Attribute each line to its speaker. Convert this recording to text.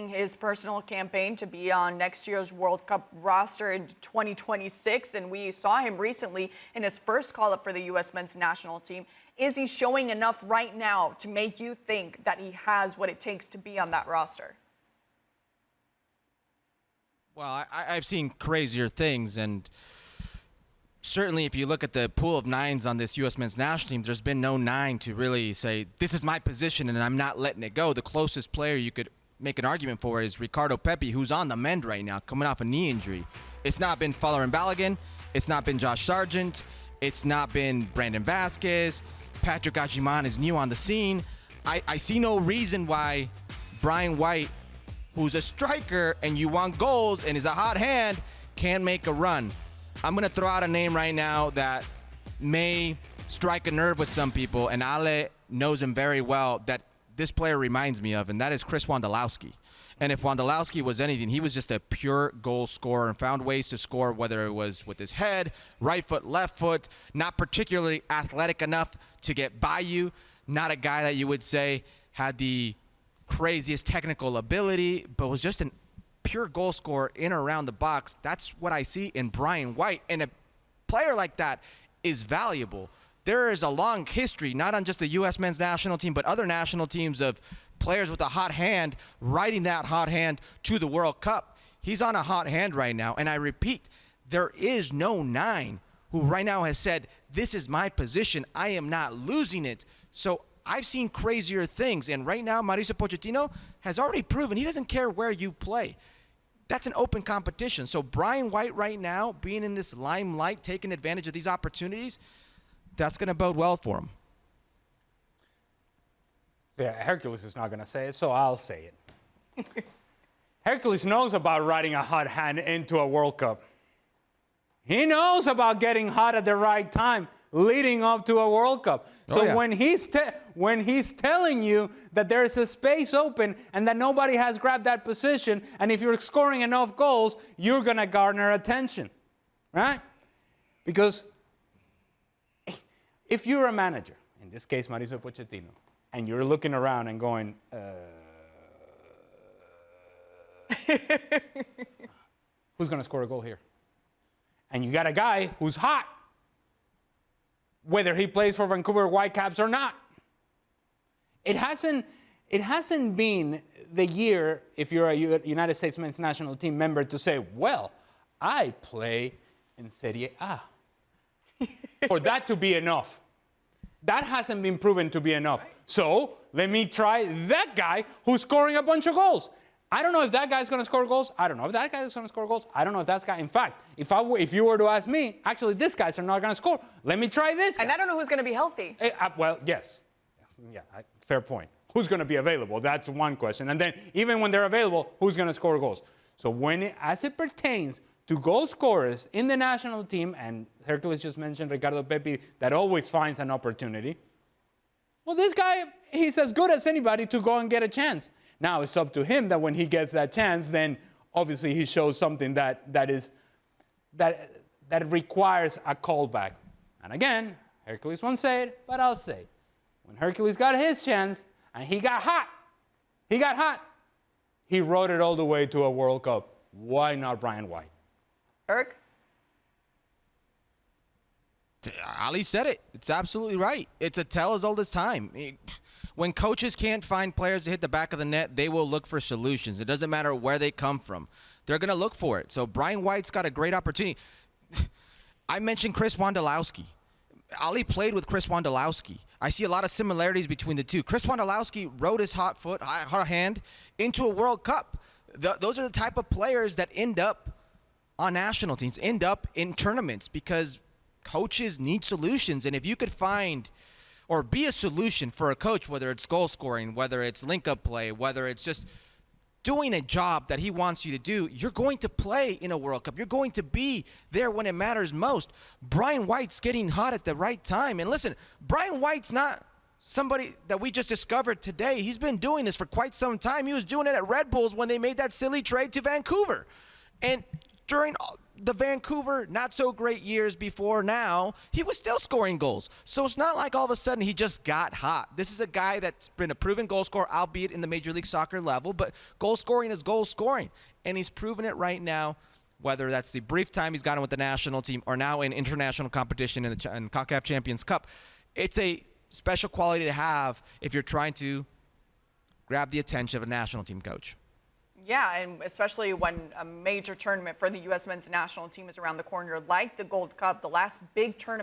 Speaker 1: his personal campaign to be on next year's World Cup roster in 2026, and we saw him recently in his first call-up for the U.S. men's national team. Is he showing enough right now to make you think that he has what it takes to be on that roster?
Speaker 2: Well, I've seen crazier things, and certainly if you look at the pool of nines on this U.S. men's national team, there's been no nine to really say, this is my position and I'm not letting it go. The closest player you could make an argument for is Ricardo Pepi, who's on the mend right now, coming off a knee injury. It's not been Folarin Balogun. It's not been Josh Sargent. It's not been Brandon Vasquez. Patrick Agiman is new on the scene. I see no reason why Brian White, who's a striker and you want goals and is a hot hand, can't make a run. I'm going to throw out a name right now that may strike a nerve with some people, and Ale knows him very well, that this player reminds me of, and that is Chris Wondolowski. And if Wondolowski was anything, he was just a pure goal scorer and found ways to score, whether it was with his head, right foot, left foot, not particularly athletic enough to get by you, not a guy that you would say had the craziest technical ability, but was just a pure goal scorer in or around the box. That's what I see in Brian White, and a player like that is valuable. There is a long history, not on just the U.S. men's national team, but other national teams, of players with a hot hand riding that hot hand to the World Cup. He's on a hot hand right now, and I repeat, there is no nine who right now has said, this is my position, I am not losing it. So I've seen crazier things, and right now Mauricio Pochettino has already proven he doesn't care where you play. That's an open competition. So Brian White right now, being in this limelight, taking advantage of these opportunities, that's going to bode well for him.
Speaker 3: Yeah, Hercules is not going to say it, so I'll say it. Hercules knows about riding a hot hand into a World Cup. He knows about getting hot at the right time, leading up to a World Cup. So when he's telling you that there's a space open and that nobody has grabbed that position, and if you're scoring enough goals, you're going to garner attention, right? Because if you're a manager, in this case Mauricio Pochettino, and you're looking around and going, who's going to score a goal here? And you got a guy who's hot, whether he plays for Vancouver Whitecaps or not. It hasn't been the year, if you're a United States men's national team member, to say, well, I play in Serie A. For that to be enough. That hasn't been proven to be enough. So let me try that guy who's scoring a bunch of goals. I don't know if that guy's going to score goals. I don't know if that guy's going to score goals. I don't know if that's guy. In fact, if you were to ask me, actually, these guys are not going to score. Let me try this guy.
Speaker 1: And I don't know who's going to be healthy.
Speaker 3: Well, yes. Yeah, fair point. Who's going to be available? That's one question. And then even when they're available, who's going to score goals? So as it pertains to goal scorers in the national team, and Hercules just mentioned Ricardo Pepi, that always finds an opportunity. Well, this guy, he's as good as anybody to go and get a chance. Now it's up to him that when he gets that chance, then obviously he shows something that requires a callback. And again, Hercules won't say it, but I'll say it. When Hercules got his chance and he got hot, he rode it all the way to a World Cup. Why not Brian White?
Speaker 1: Eric?
Speaker 2: Ali said it. It's absolutely right. It's a tale as old as time. When coaches can't find players to hit the back of the net, they will look for solutions. It doesn't matter where they come from. They're going to look for it. So Brian White's got a great opportunity. I mentioned Chris Wondolowski. Ali played with Chris Wondolowski. I see a lot of similarities between the two. Chris Wondolowski rode his hot hand into a World Cup. Those are the type of players that end up on national teams, end up in tournaments, because coaches need solutions. And if you could find or be a solution for a coach, whether it's goal scoring, whether it's link-up play, whether it's just doing a job that he wants you to do, you're going to play in a World Cup. You're going to be there when it matters most. Brian White's getting hot at the right time. And listen, Brian White's not somebody that we just discovered today. He's been doing this for quite some time. He was doing it at Red Bulls when they made that silly trade to Vancouver. And during the Vancouver not so great years before now, he was still scoring goals. So it's not like all of a sudden he just got hot. This is a guy that's been a proven goal scorer, albeit in the Major League Soccer level, but goal scoring is goal scoring. And he's proven it right now, whether that's the brief time he's gotten with the national team or now in international competition in the CONCACAF Champions Cup. It's a special quality to have if you're trying to grab the attention of a national team coach.
Speaker 1: Yeah, and especially when a major tournament for the U.S. men's national team is around the corner, like the Gold Cup, the last big tournament.